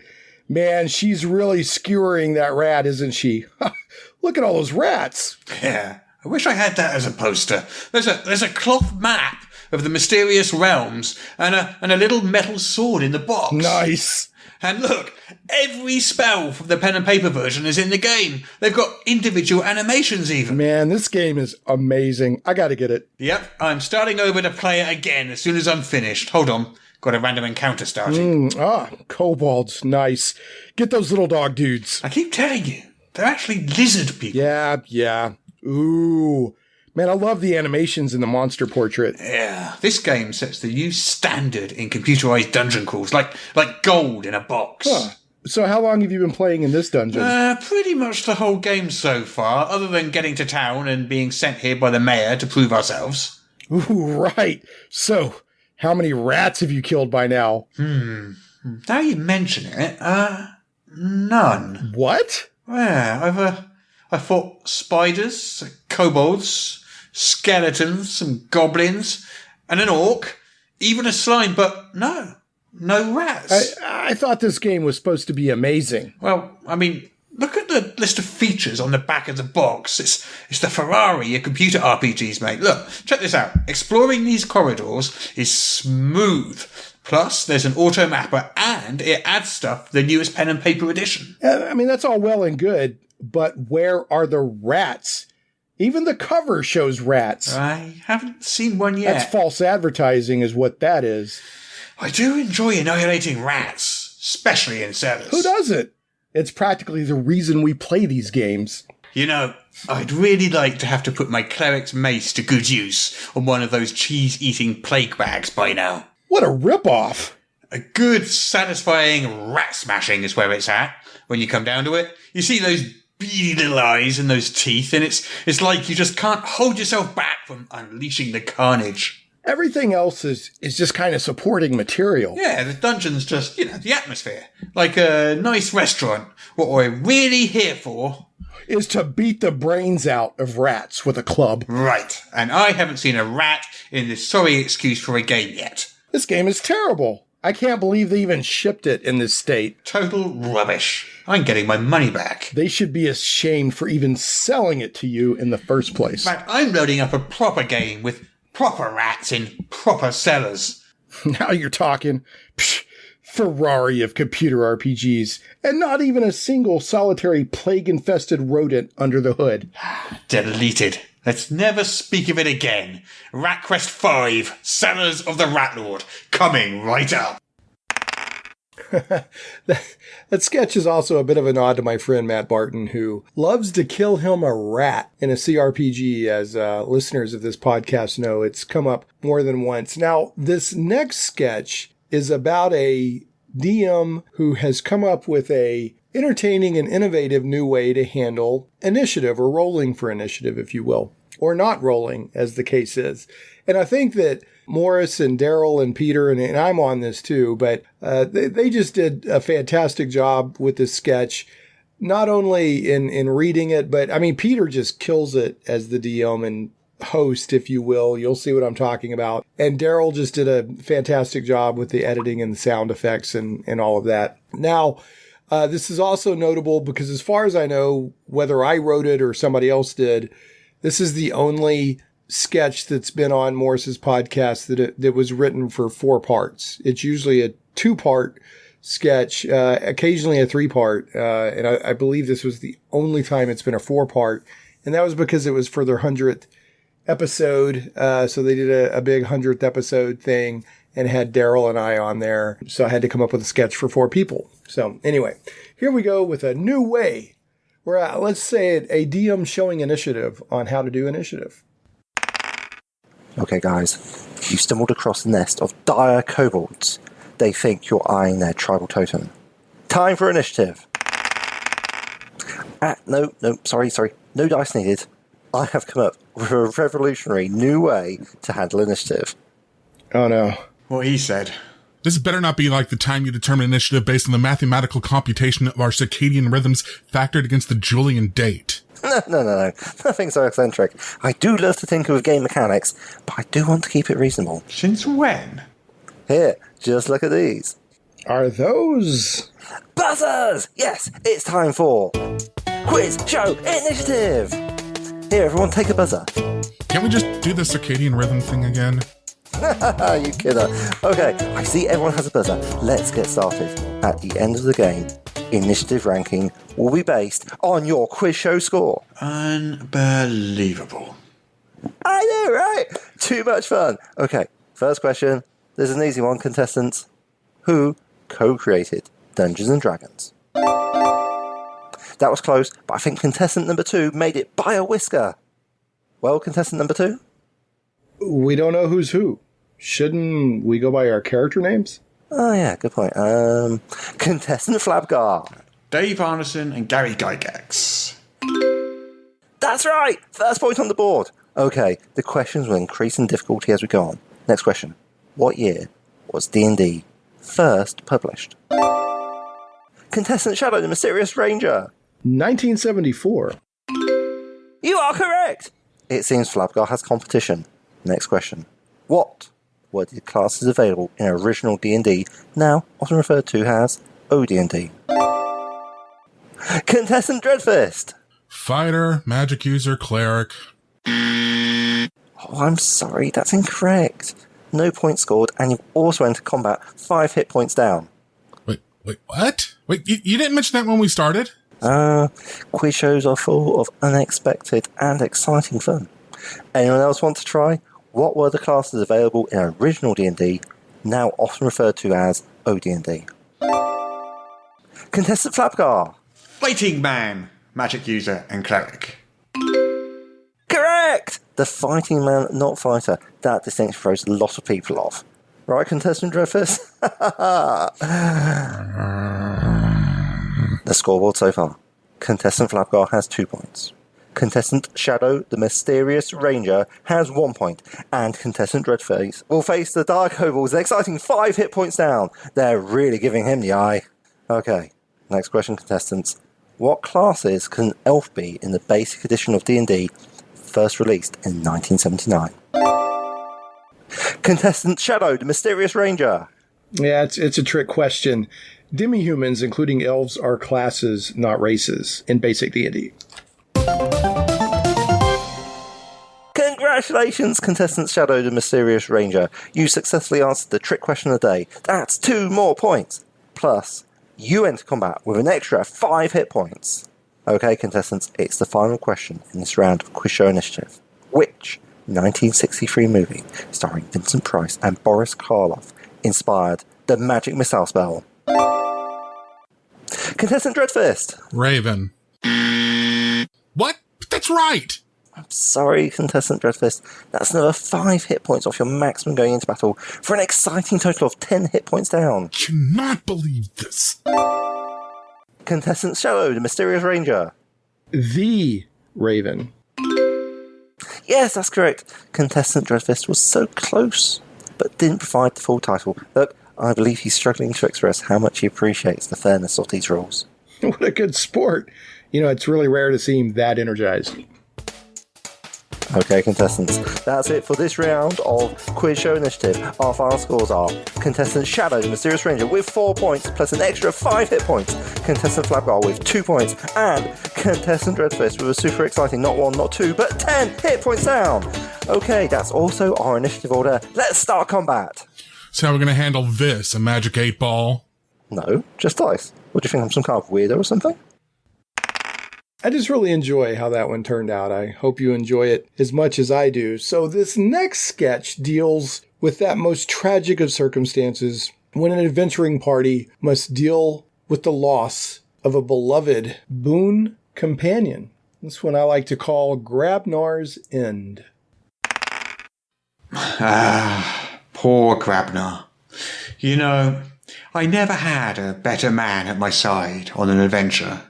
Man, she's really skewering that rat, isn't she? Look at all those rats. Yeah, I wish I had that as a poster. There's a cloth map of the mysterious realms and a little metal sword in the box. Nice. And look, every spell from the pen and paper version is in the game. They've got individual animations even. Man, this game is amazing. I gotta get it. Yep, I'm starting over to play it again as soon as I'm finished. Hold on, got a random encounter starting. Kobolds, nice. Get those little dog dudes. I keep telling you, they're actually lizard people. Yeah. Ooh. Man, I love the animations in the monster portrait. Yeah, this game sets the new standard in computerized dungeon crawls, like gold in a box. Huh. So how long have you been playing in this dungeon? Pretty much the whole game so far, other than getting to town and being sent here by the mayor to prove ourselves. Ooh, right. So, how many rats have you killed by now? Now you mention it, none. What? Yeah, I fought spiders, kobolds, skeletons, some goblins, and an orc, even a slime, but no rats. I thought this game was supposed to be amazing. Well, I mean, look at the list of features on the back of the box. It's the Ferrari of computer RPGs, mate. Look, check this out. Exploring these corridors is smooth. Plus, there's an auto mapper, and it adds stuff, the newest pen and paper edition. I mean, that's all well and good, but where are the rats? Even the cover shows rats. I haven't seen one yet. That's false advertising is what that is. I do enjoy annihilating rats, especially in cellars. Who doesn't? It's practically the reason we play these games. You know, I'd really like to have to put my cleric's mace to good use on one of those cheese-eating plague bags by now. What a ripoff! A good, satisfying rat smashing is where it's at, when you come down to it. You see those beady little eyes and those teeth, and it's like you just can't hold yourself back from unleashing the carnage. Everything else is just kind of supporting material. Yeah, the dungeon's just, the atmosphere. Like a nice restaurant. What we're really here for is to beat the brains out of rats with a club. Right. And I haven't seen a rat in this sorry excuse for a game yet. This game is terrible. I can't believe they even shipped it in this state. Total rubbish. I'm getting my money back. They should be ashamed for even selling it to you in the first place. In fact, I'm loading up a proper game with proper rats in proper cellars. Now you're talking. Psh, Ferrari of computer RPGs, and not even a single solitary plague-infested rodent under the hood. Deleted. Let's never speak of it again. RatQuest 5, Cellars of the Rat Lord, coming right up. That sketch is also a bit of a nod to my friend Matt Barton, who loves to kill him a rat in a CRPG, as listeners of this podcast know. It's come up more than once. Now, this next sketch is about a DM who has come up with a entertaining and innovative new way to handle initiative, or rolling for initiative, if you will, or not rolling, as the case is. And I think that Morrus and Darryl and Peter, and I'm on this too, but they just did a fantastic job with this sketch, not only in reading it, but I mean, Peter just kills it as the DM and host, if you will. You'll see what I'm talking about. And Darryl just did a fantastic job with the editing and the sound effects and all of that. Now, this is also notable because, as far as I know, whether I wrote it or somebody else did, this is the only sketch that's been on Morris's podcast that was written for 4 parts. It's usually a 2-part sketch, occasionally a 3-part, and I believe this was the only time it's been a 4-part, and that was because it was for their 100th episode. So they did a big 100th episode thing and had Darryl and I on there. So I had to come up with a sketch for 4 people. So anyway, here we go with a new way. We're at, let's say, a DM showing initiative on how to do initiative. Okay, guys, you stumbled across a nest of dire kobolds. They think you're eyeing their tribal totem. Time for initiative. No, sorry. No dice needed. I have come up with a revolutionary new way to handle initiative. Oh, no. What he said. This better not be like the time you determine initiative based on the mathematical computation of our circadian rhythms factored against the Julian date. No. Nothing so eccentric. I do love to think of game mechanics, but I do want to keep it reasonable. Since when? Here, just look at these. Are those... Buzzers! Yes, it's time for Quiz Show Initiative! Here, everyone, take a buzzer. Can't we just do the circadian rhythm thing again? You kidder. Okay, I see everyone has a buzzer. Let's get started. At the end of the game, initiative ranking will be based on your quiz show score. Unbelievable. I know, right? Too much fun. Okay, first question. There's an easy one, contestants. Who co-created Dungeons and Dragons? That was close, but I think contestant number 2 made it by a whisker. Well, contestant number 2? We don't know who's who. Shouldn't we go by our character names? Oh, yeah, good point. Contestant Flabgar. Dave Arneson and Gary Gygax. That's right! First point on the board. Okay, the questions will increase in difficulty as we go on. Next question. What year was D&D first published? Contestant Shadow, the Mysterious Ranger. 1974. You are correct! It seems Flabgar has competition. Next question. What were the classes available in original D&D, now often referred to as OD&D? Contestant Dreadfist. Fighter, magic user, cleric. Oh, I'm sorry, that's incorrect. No points scored, and you've also entered combat 5 hit points down. Wait, what? Wait, you didn't mention that when we started? Quiz shows are full of unexpected and exciting fun. Anyone else want to try? What were the classes available in original D&D, now often referred to as OD&D? Contestant Flapgar. Fighting man, magic user, and cleric. Correct! The fighting man, not fighter. That distinction throws a lot of people off. Right, contestant Dreyfus? The scoreboard so far. Contestant Flapgar has 2 points. Contestant Shadow, the Mysterious Ranger, has 1 point. And Contestant Dreadface will face the Dark Kobolds, an exciting 5 hit points down. They're really giving him the eye. Okay, next question, contestants. What classes can an elf be in the basic edition of D&D, first released in 1979? Contestant Shadow, the Mysterious Ranger. Yeah, it's a trick question. Demi-humans, including elves, are classes, not races, in basic D&D. Congratulations, contestant Shadow, the Mysterious Ranger. You successfully answered the trick question of the day. That's 2 more points. Plus, you enter combat with an extra 5 hit points. Okay, contestants, it's the final question in this round of Quiz Show Initiative. Which 1963 movie starring Vincent Price and Boris Karloff inspired the magic missile spell Contestant Dreadfist. Raven. What? That's right! I'm sorry, Contestant Dreadfist. That's another 5 hit points off your maximum going into battle for an exciting total of 10 hit points down. Cannot believe this. Contestant Shallow, the Mysterious Ranger. The Raven. Yes, that's correct. Contestant Dreadfist was so close, but didn't provide the full title. Look, I believe he's struggling to express how much he appreciates the fairness of these rules. What a good sport. You know, it's really rare to see him that energized. Okay, contestants, that's it for this round of Quiz Show Initiative. Our final scores are Contestant Shadow, the Mysterious Ranger, with 4 points, plus an extra 5 hit points. Contestant Flabgar with 2 points, and Contestant Dreadfist with a super exciting, not 1, not 2, but 10 hit points down. Okay, that's also our initiative order. Let's start combat. So how are we going to handle this? A magic 8-ball? No, just dice. What do you think, I'm some kind of weirdo or something? I just really enjoy how that one turned out. I hope you enjoy it as much as I do. So this next sketch deals with that most tragic of circumstances when an adventuring party must deal with the loss of a beloved boon companion. This one I like to call Grabnar's End. Poor Grabnar. You know, I never had a better man at my side on an adventure.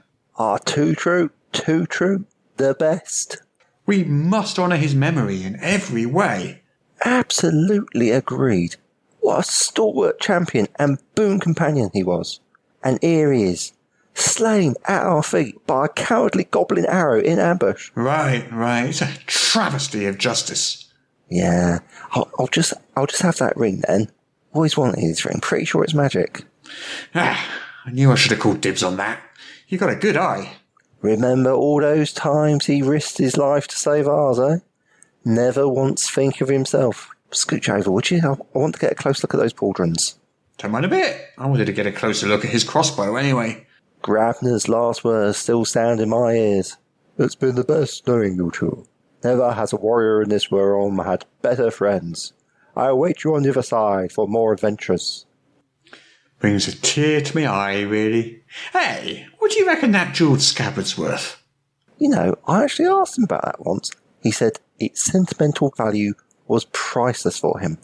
Too true. Too true. The best. We must honour his memory in every way. Absolutely agreed. What a stalwart champion and boon companion he was. And here he is, slain at our feet by a cowardly goblin arrow in ambush. Right. It's a travesty of justice. Yeah, I'll just have that ring then. Always wanted his ring. Pretty sure it's magic. I knew I should have called dibs on that. You got a good eye. Remember all those times he risked his life to save ours, eh? Never once think of himself. Scooch over, would you? I want to get a close look at those pauldrons. Don't mind a bit. I wanted to get a closer look at his crossbow anyway. Grabner's last words still sound in my ears. It's been the best knowing you two. Never has a warrior in this realm had better friends. I await you on the other side for more adventures. Brings a tear to my eye, really. Hey, what do you reckon that jewelled scabbard's worth? You know, I actually asked him about that once. He said its sentimental value was priceless for him,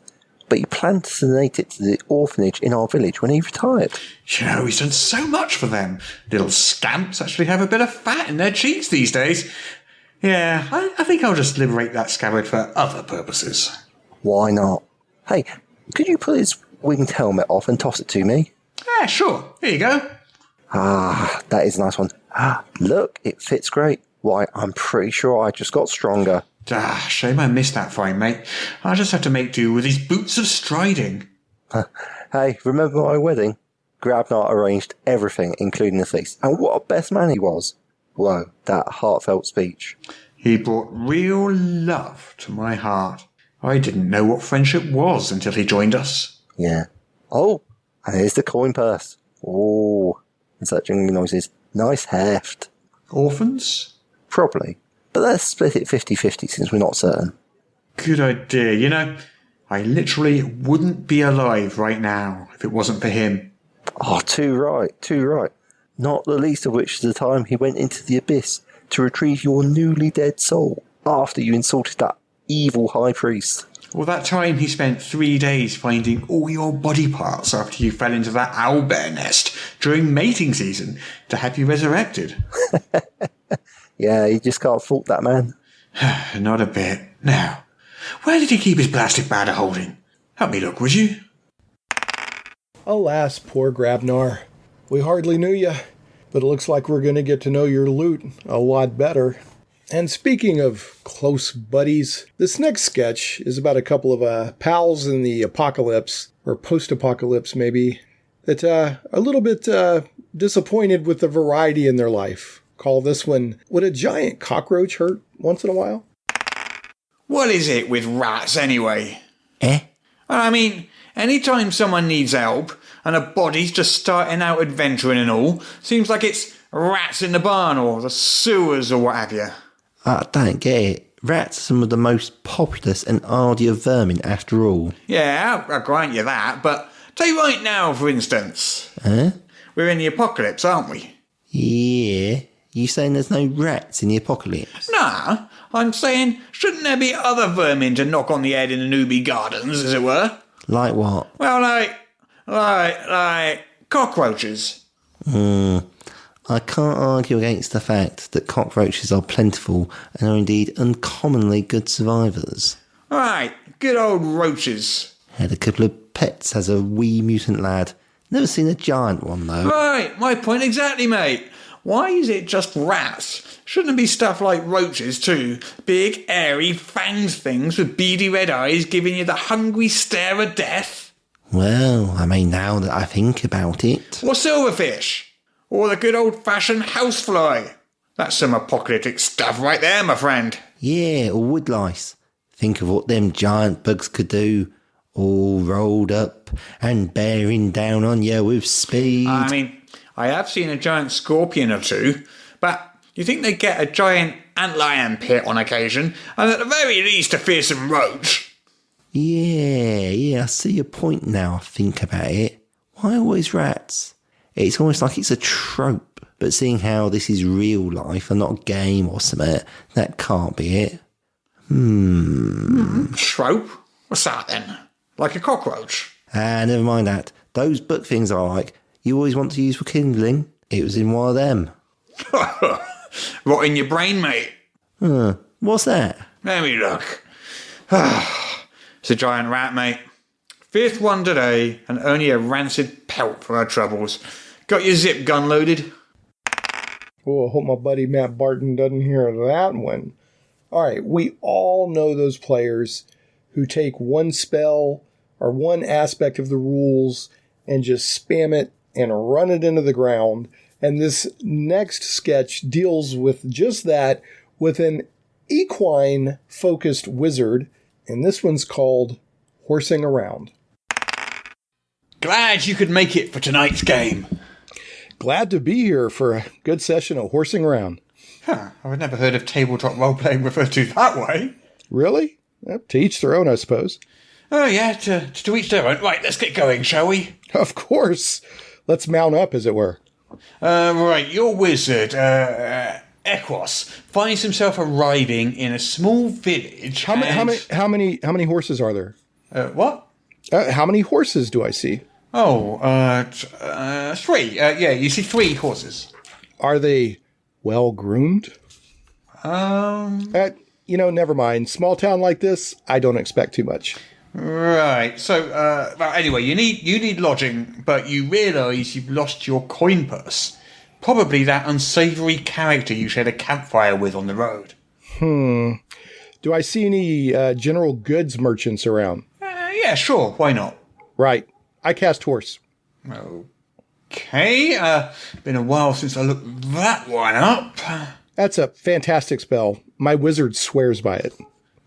but he planned to donate it to the orphanage in our village when he retired. You know, he's done so much for them. Little scamps actually have a bit of fat in their cheeks these days. Yeah, I think I'll just liberate that scabbard for other purposes. Why not? Hey, could you put his winged helmet off and toss it to me? Yeah, sure. Here you go. That is a nice one. Look, it fits great. Why, I'm pretty sure I just got stronger. Shame I missed that fight, mate. I'll just have to make do with these boots of striding. Hey, remember my wedding? Grabnar arranged everything, including the feast. And what a best man he was. Whoa, that heartfelt speech. He brought real love to my heart. I didn't know what friendship was until he joined us. Yeah. Oh, and here's the coin purse. Oh, and such jingling noises. Nice heft. Orphans? Probably. But let's split it 50-50 since we're not certain. Good idea. You know, I literally wouldn't be alive right now if it wasn't for him. Too right. Not the least of which is the time he went into the abyss to retrieve your newly dead soul after you insulted that evil high priest. Well, that time he spent 3 days finding all your body parts after you fell into that owlbear nest during mating season to have you resurrected. Yeah, you just can't fault that man. Not a bit. Now, where did he keep his plastic bag of holding? Help me look, would you? Alas, poor Grabnar. We hardly knew you, but it looks like we're going to get to know your loot a lot better. And speaking of close buddies, this next sketch is about a couple of pals in the apocalypse, or post-apocalypse maybe, that are a little bit disappointed with the variety in their life. Call this one, Would a Giant Cockroach Hurt Once in a While? What is it with rats anyway? Eh? I mean, anytime someone needs help and a body's just starting out adventuring and all, seems like it's rats in the barn or the sewers or what have you. I don't get it. Rats are some of the most populous and hardy of vermin after all. Yeah, I'll grant you that, but take right now, for instance. Huh? We're in the apocalypse, aren't we? Yeah. You saying there's no rats in the apocalypse? Nah, I'm saying, shouldn't there be other vermin to knock on the head in the newbie gardens, as it were? Like what? Well, like cockroaches. I can't argue against the fact that cockroaches are plentiful and are indeed uncommonly good survivors. Right, good old roaches. Had a couple of pets as a wee mutant lad. Never seen a giant one, though. Right, my point exactly, mate. Why is it just rats? Shouldn't it be stuff like roaches too? Big, airy, fanged things with beady red eyes giving you the hungry stare of death? Well, I mean, now that I think about it... Or silverfish? Or the good old-fashioned housefly? That's some apocalyptic stuff right there, my friend. Yeah, or woodlice. Think of what them giant bugs could do. All rolled up and bearing down on you with speed. I mean, I have seen a giant scorpion or two, but you think they'd get a giant antlion pit on occasion, and at the very least a fearsome roach? Yeah, I see your point now, I think about it. Why always rats? It's almost like it's a trope, but seeing how this is real life and not a game or something, that can't be it. Trope? What's that then? Like a cockroach? Never mind that. Those book things I like, you always want to use for kindling. It was in one of them. Rot in your brain, mate. What's that? Let me look. It's a giant rat, mate. 5th one today, and only a rancid pelt for our troubles. Got your zip gun loaded? Oh, I hope my buddy Matt Barton doesn't hear that one. All right, we all know those players who take one spell or one aspect of the rules and just spam it and run it into the ground. And this next sketch deals with just that with an equine-focused wizard, and this one's called Horsing Around. Glad you could make it for tonight's game. Glad to be here for a good session of Horsing Around. I've never heard of tabletop role-playing referred to that way. Really? To each their own, I suppose. Oh, yeah, to each their own. Right, let's get going, shall we? Of course. Let's mount up, as it were. Right, your wizard, Equos, finds himself arriving in a small village. How many horses are there? What? How many horses do I see? Oh, 3. Yeah, you see 3 horses. Are they well groomed? Never mind. Small town like this, I don't expect too much. Right. So, well, anyway, you need lodging, but you realise you've lost your coin purse. Probably that unsavoury character you shared a campfire with on the road. Do I see any general goods merchants around? Yeah, sure. Why not? Right. I cast horse. Okay. Been a while since I looked that one up. That's a fantastic spell. My wizard swears by it.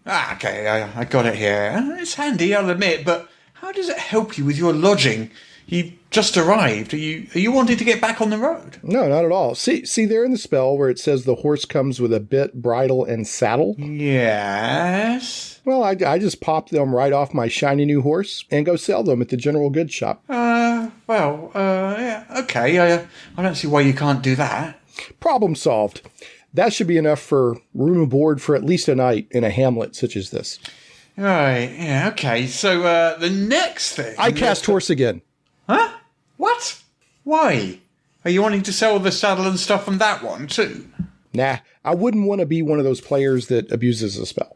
Okay, I got it here. It's handy, I'll admit, but how does it help you with your lodging? You've just arrived. Are you wanting to get back on the road? No, not at all. See there in the spell where it says the horse comes with a bit, bridle, and saddle? Yes. Well, I just pop them right off my shiny new horse and go sell them at the general goods shop. Yeah, okay. I don't see why you can't do that. Problem solved. That should be enough for room and board for at least a night in a hamlet such as this. Right, yeah, okay. So, the next thing... I cast horse again. Huh? What? Why? Are you wanting to sell the saddle and stuff from that one, too? Nah, I wouldn't want to be one of those players that abuses a spell.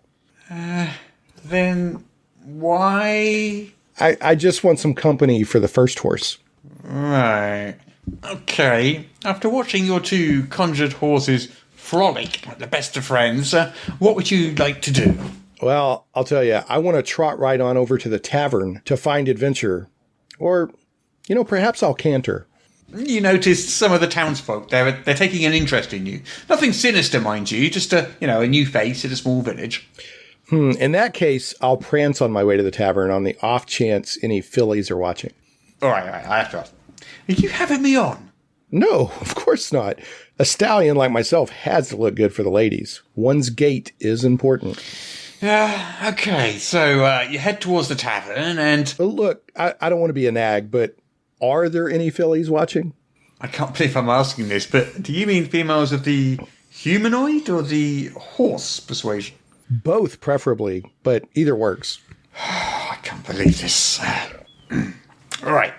Then why? I just want some company for the first horse. Right. Okay. After watching your 2 conjured horses frolic like the best of friends, what would you like to do? Well, I'll tell you, I want to trot right on over to the tavern to find adventure. Or, perhaps I'll canter. You noticed some of the townsfolk, they're taking an interest in you. Nothing sinister, mind you, just a new face in a small village. In that case, I'll prance on my way to the tavern on the off chance any fillies are watching. All right, I have to ask. Are you having me on? No, of course not. A stallion like myself has to look good for the ladies. One's gait is important. Okay, so you head towards the tavern and... But look, I don't want to be a nag, but are there any fillies watching? I can't believe I'm asking this, but do you mean females of the humanoid or the horse persuasion? Both, preferably, but either works. I can't believe this. All right.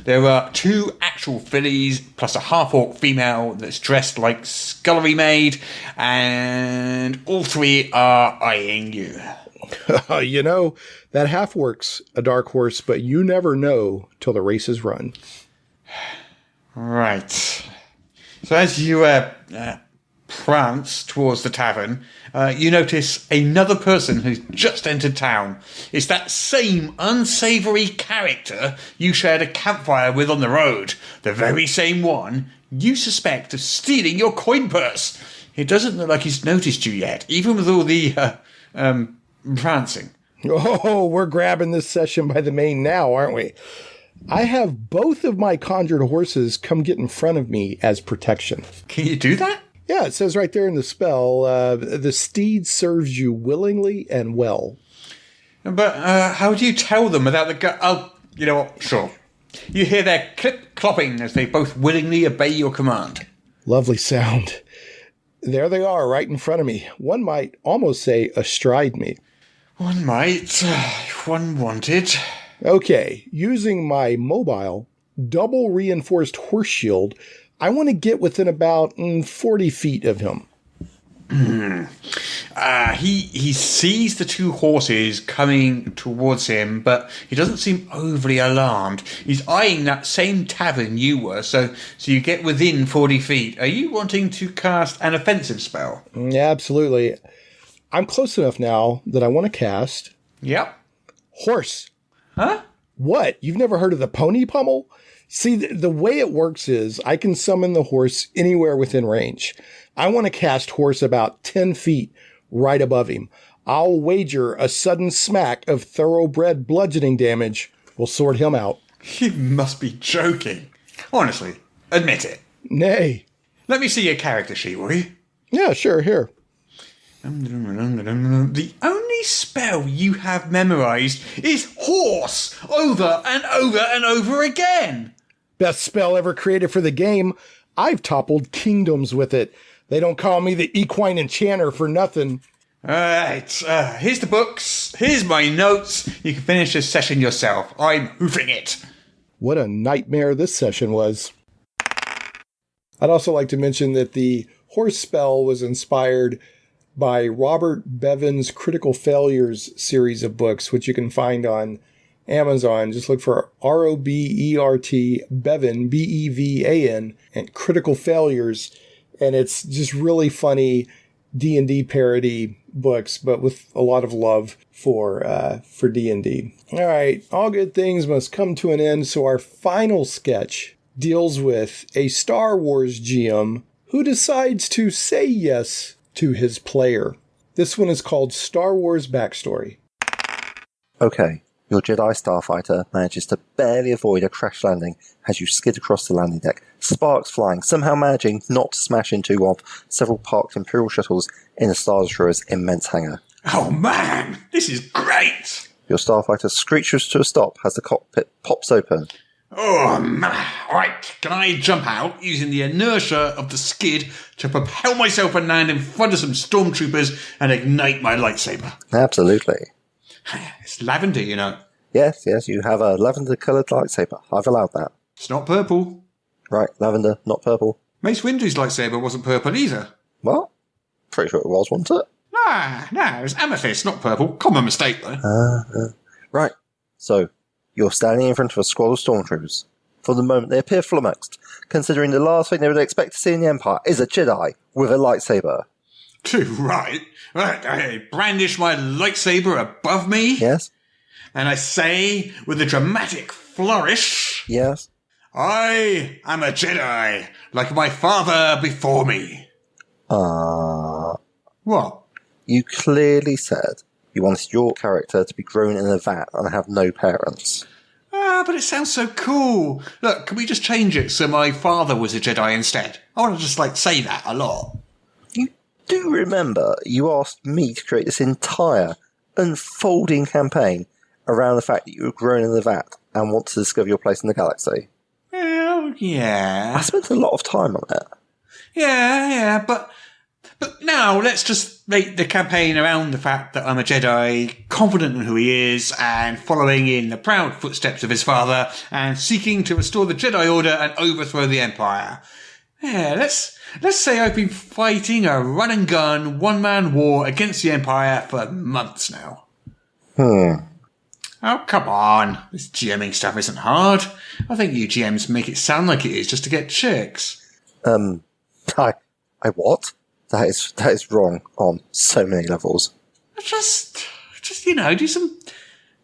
There are 2 actual fillies plus a half-orc female that's dressed like scullery maid, and all 3 are eyeing you. You know, that half works a dark horse, but you never know till the race is run. Right. So as you prance towards the tavern, you notice another person who's just entered town. It's that same unsavoury character you shared a campfire with on the road. The very same one you suspect of stealing your coin purse. It doesn't look like he's noticed you yet, even with all the prancing. Oh, we're grabbing this session by the mane now, aren't we? I have both of my conjured horses come get in front of me as protection. Can you do that? Yeah, it says right there in the spell, the steed serves you willingly and well. But how do you tell them without the Oh, you know what? Sure. You hear their clip-clopping as they both willingly obey your command. Lovely sound. There they are, right in front of me. One might almost say astride me. One might, if one wanted. Okay, using my mobile, double reinforced horse shield, I want to get within about 40 feet of him. He sees the 2 horses coming towards him, but he doesn't seem overly alarmed. He's eyeing that same tavern you were, so you get within 40 feet. Are you wanting to cast an offensive spell? Yeah, absolutely. I'm close enough now that I want to cast... Yep. Horse. Huh? What? You've never heard of the pony pummel? See, the way it works is I can summon the horse anywhere within range. I want to cast horse about 10 feet right above him. I'll wager a sudden smack of thoroughbred bludgeoning damage will sort him out. You must be joking. Honestly, admit it. Nay. Let me see your character sheet, will you? Yeah, sure, here. The only spell you have memorized is horse over and over and over again. Best spell ever created for the game. I've toppled kingdoms with it. They don't call me the equine enchanter for nothing. Alright, here's the books. Here's my notes. You can finish this session yourself. I'm hoofing it. What a nightmare this session was. I'd also like to mention that the horse spell was inspired by Robert Bevan's Critical Failures series of books, which you can find on Amazon. Just look for Robert Bevan, Bevan, and Critical Failures. And it's just really funny D&D parody books, but with a lot of love for D&D. All right, all good things must come to an end. So our final sketch deals with a Star Wars GM who decides to say yes to his player. This one is called Star Wars Backstory. Okay, your Jedi Starfighter manages to barely avoid a crash landing as you skid across the landing deck, sparks flying, somehow managing not to smash into of several parked Imperial shuttles in the Star Destroyer's immense hangar. Oh man, this is great! Your Starfighter screeches to a stop as the cockpit pops open. Oh man, alright, can I jump out using the inertia of the skid to propel myself and land in front of some stormtroopers and ignite my lightsaber? Absolutely. It's lavender, you know. Yes, you have a lavender-coloured lightsaber. I've allowed that. It's not purple. Right, lavender, not purple. Mace Windu's lightsaber wasn't purple either. What? Pretty sure it was, wasn't it? Nah, it was amethyst, not purple. Common mistake, though. Right, so you're standing in front of a squad of stormtroopers. For the moment, they appear flummoxed, considering the last thing they would expect to see in the Empire is a Jedi with a lightsaber. Too right. I brandish my lightsaber above me. Yes? And I say, with a dramatic flourish, Yes? I am a Jedi, like my father before me. What? You clearly said you wanted your character to be grown in a vat and have no parents. But it sounds so cool. Look, can we just change it so my father was a Jedi instead? I want to just, say that a lot. do remember you asked me to create this entire unfolding campaign around the fact that you were grown in the vat and want to discover your place in the galaxy. Well, yeah. I spent a lot of time on it. Yeah, but now let's just make the campaign around the fact that I'm a Jedi, confident in who he is, and following in the proud footsteps of his father, and seeking to restore the Jedi Order and overthrow the Empire. Yeah, let's say I've been fighting a run-and-gun, one-man war against the Empire for months now. Oh, come on. This GMing stuff isn't hard. I think you GMs make it sound like it is just to get chicks. I what? That is wrong on so many levels. Just do some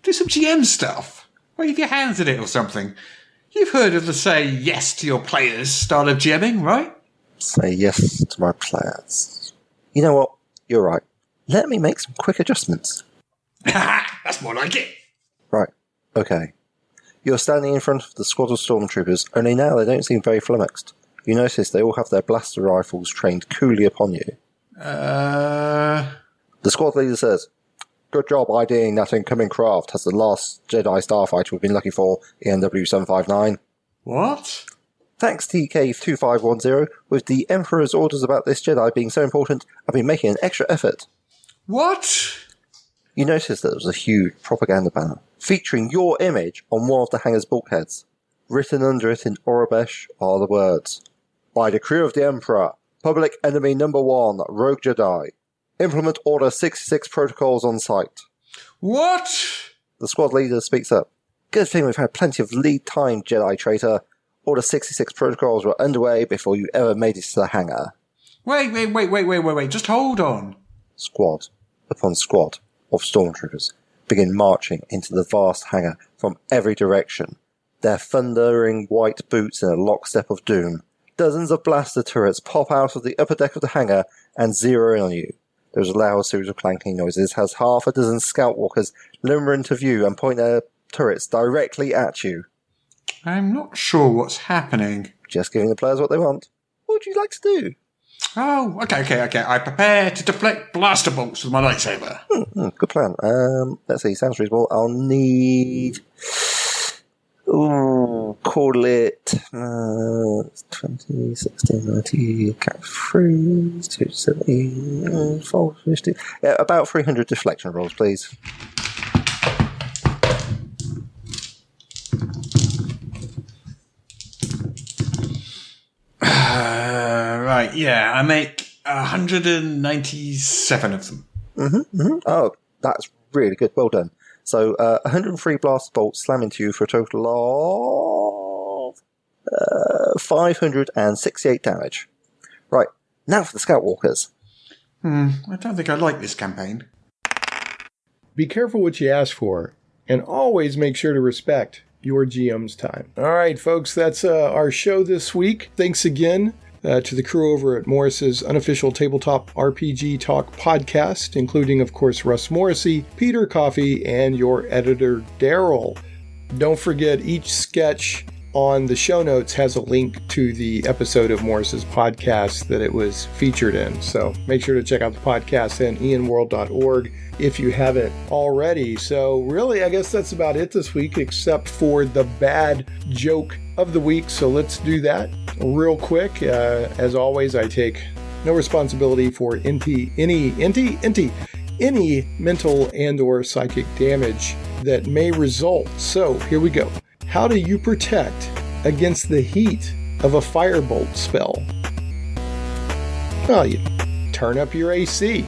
GM stuff. Wave your hands at it or something. You've heard of the say yes to your players style of GMing, right? Say yes to my players. You know what? You're right. Let me make some quick adjustments. That's more like it. Right. Okay. You're standing in front of the squad of stormtroopers, only now they don't seem very flummoxed. You notice they all have their blaster rifles trained coolly upon you. The squad leader says, "Good job IDing that incoming craft as the last Jedi starfighter we've been looking for, ENW 759. What? Thanks TK2510, with the Emperor's orders about this Jedi being so important, I've been making an extra effort." What? You notice that there was a huge propaganda banner featuring your image on one of the hangar's bulkheads. Written under it in Orabesh are the words, "By decree of the Emperor, Public Enemy Number 1, Rogue Jedi. Implement Order 66 protocols on site." What? The squad leader speaks up. "Good thing we've had plenty of lead time, Jedi traitor. Order 66 protocols were underway before you ever made it to the hangar." Wait, just hold on. Squad upon squad of stormtroopers begin marching into the vast hangar from every direction, their thundering white boots in a lockstep of doom. Dozens of blaster turrets pop out of the upper deck of the hangar and zero in on you. There's a loud series of clanking noises as half a dozen scout walkers limber into view and point their turrets directly at you. I'm not sure what's happening. Just giving the players what they want. What would you like to do? Oh, okay. I prepare to deflect blaster bolts with my lightsaber. Good plan. Let's see, sounds reasonable. I'll need... call it 20, 16, 90, cap 3, 270, 450. Yeah, about 300 deflection rolls, please. Right, yeah, I make 197 of them. Oh, that's really good. Well done. So, 103 blast bolts slam into you for a total of 568 damage. Right, now for the Scout Walkers. I don't think I like this campaign. Be careful what you ask for, and always make sure to respect your GM's time. All right, folks, that's our show this week. Thanks again to the crew over at Morrus's Unofficial Tabletop RPG Talk podcast, including, of course, Russ Morrissey, Peter Coffey, and your editor, Darryl. Don't forget, each sketch on the show notes has a link to the episode of Morrus's podcast that it was featured in. So make sure to check out the podcast at ianworld.org if you haven't already. So really, I guess that's about it this week, except for the bad joke of the week. So let's do that real quick. As always, I take no responsibility for any mental and or psychic damage that may result. So here we go. How do you protect against the heat of a firebolt spell? Well, you turn up your AC.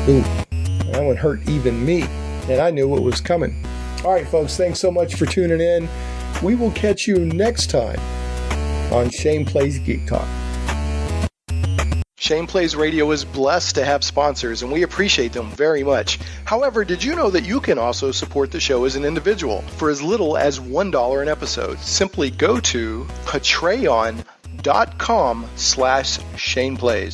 Ooh, that one hurt even me, and I knew what was coming. All right, folks, thanks so much for tuning in. We will catch you next time on Shane Plays Geek Talk. Shane Plays Radio is blessed to have sponsors, and we appreciate them very much. However, did you know that you can also support the show as an individual for as little as $1 an episode? Simply go to patreon.com/ShanePlays.